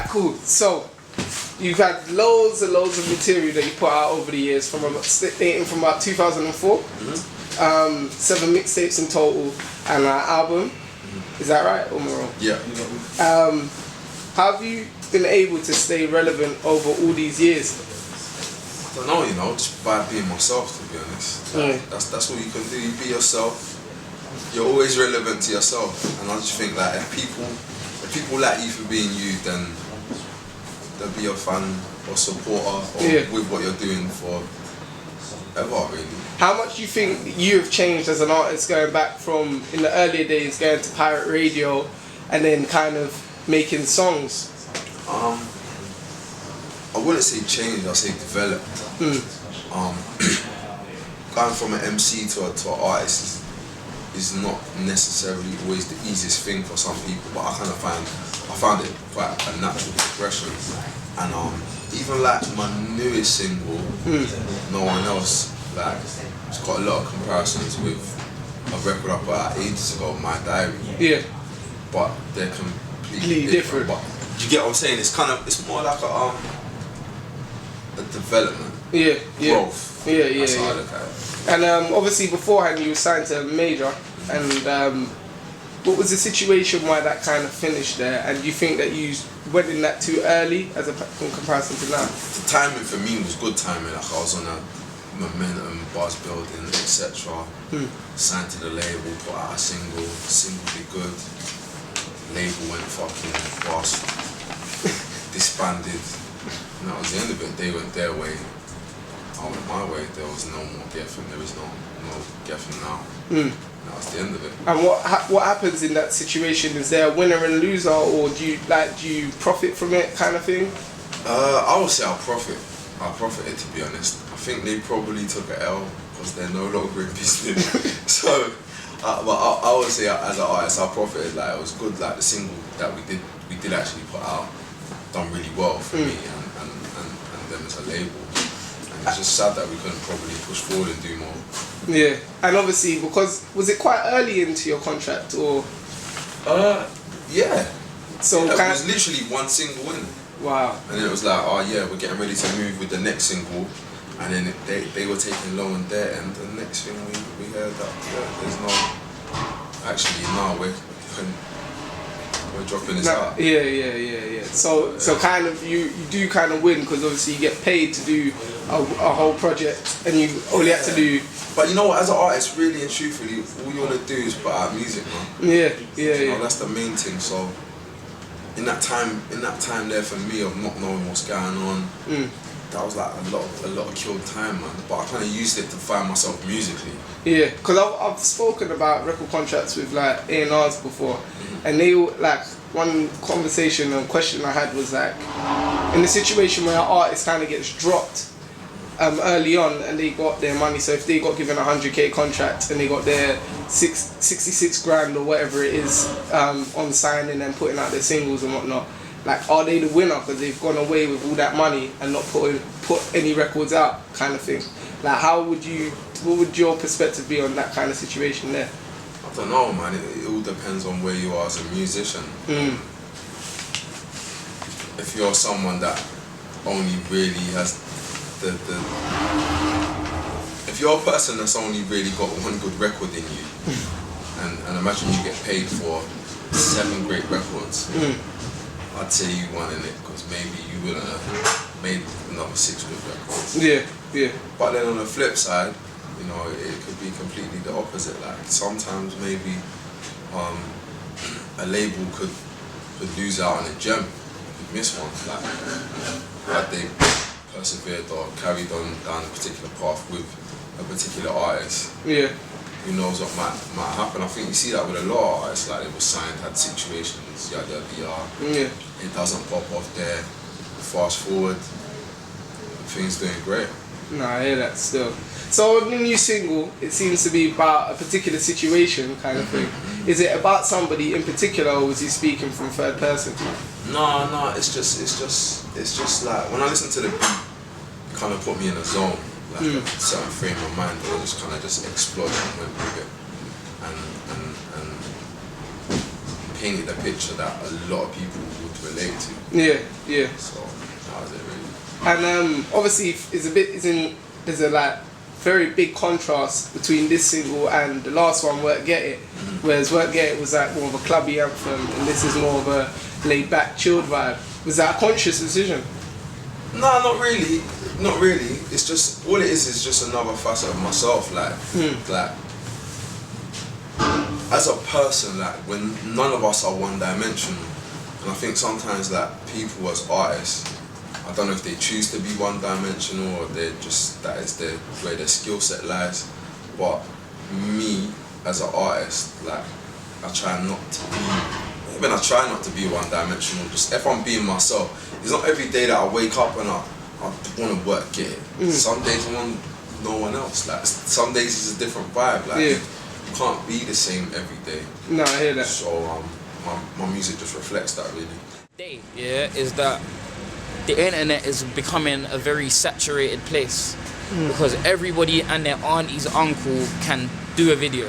cool. So, you've had loads and loads of material that you put out over the years, dating from about 2004. 7 mixtapes in total and an album. Is that right, or am I wrong? Yeah. How have you been able to stay relevant over all these years? I don't know, you know, just by being myself, to be honest. That's all you can do. You be yourself. You're always relevant to yourself, and I just think that if people like you for being you, then they'll be your fan or supporter or with what you're doing for ever, really. How much do you think you have changed as an artist going back from in the earlier days going to pirate radio and then kind of making songs? I wouldn't say changed, I'd say developed. Going from an MC to an artist is not necessarily always the easiest thing for some people, but I found it quite a natural progression. And even like my newest single, No One Else, like it's got a lot of comparisons with a record I put out ages ago, My Diary. Yeah. But they're completely different. But you get what I'm saying? It's more like a development. Growth. That's how I look at it. And obviously beforehand you were signed to a major, and what was the situation why that kind of finished there? And do you think that you went in that too early in comparison to now? The timing for me was good timing. Like I was on a momentum, buzz building, etc. Signed to the label, put out a single did good. Label went fucking bust, disbanded, and that was the end of it. They went their way, I went my way. There was no more Geffen. There is no Geffen now. That was the end of it. And what happens in that situation? Is there a winner and loser, or do you profit from it, kind of thing? I would say I profited, to be honest. I think they probably took an L because they're no longer in business. So, but I would say as an artist, I profited. Like it was good. Like the single that we did actually put out, done really well for me and them as a label. And it's just sad that we couldn't probably push forward and do more. Yeah, and obviously because was it quite early into your contract or? Yeah. So it was literally one single in. Wow. And then it was like, oh yeah, we're getting ready to move with the next single, and then they were taking low on their end. And the next thing we heard that there's no, actually no, we're dropping this out. Yeah. So kind of you do kind of win because obviously you get paid to do a whole project, and you only have to do. But you know what, as an artist, really and truthfully, all you want to do is put out music, man. Yeah. You know, that's the main thing. So. In that time there for me of not knowing what's going on, that was like a lot of killed time, man. But I kind of used it to find myself musically. Yeah, because I've spoken about record contracts with like A&Rs before, and they like one conversation and question I had was like, in the situation where an artist kind of gets dropped early on and they got their money, so if they got given a 100k contract and they got their 66 grand or whatever it is on signing and putting out their singles and whatnot, like are they the winner because they've gone away with all that money and not put any records out, kind of thing? Like what would your perspective be on that kind of situation there? I don't know, man. It all depends on where you are as a musician. If you're someone that only really has if you're a person that's only really got one good record in you, and imagine you get paid for 7 great records, I'd say you won in it because maybe you wouldn't have made another 6 good records. Yeah. But then on the flip side, you know, it could be completely the opposite. Like sometimes maybe a label could lose out on a gem, could miss one. Like had they persevered or carried on down a particular path with a particular artist. Yeah. Who knows what might happen. I think you see that with a lot of artists, like they were signed, had situations, yada. Yeah. It doesn't pop off there. Fast forward, things doing great. No, I hear that still. So on the new single, it seems to be about a particular situation kind of thing. Is it about somebody in particular, or was he speaking from third person? No, it's just like when I listen to the beat, it kind of put me in a zone, like a certain frame of mind where I just kind of just exploded and went with it. And painted the picture that a lot of people would relate to. Yeah. So that was it really. And obviously, there's a like very big contrast between this single and the last one, Work Get It. Whereas Work Get It was like more of a clubby anthem, and this is more of a laid back, chilled vibe. Was that a conscious decision? No, not really. Not really. It's just all it is just another facet of myself. Like as a person, like when none of us are one-dimensional, and I think sometimes like people as artists, I don't know if they choose to be one-dimensional or they're just that is where their skill set lies. But me as an artist, like I try not to be one-dimensional. Just if I'm being myself, it's not every day that I wake up and I want to work it. Some days I want no one else. Like some days it's a different vibe. Like you can't be the same every day. No, I hear that. So my music just reflects that really. Is that the internet is becoming a very saturated place because everybody and their auntie's uncle can do a video.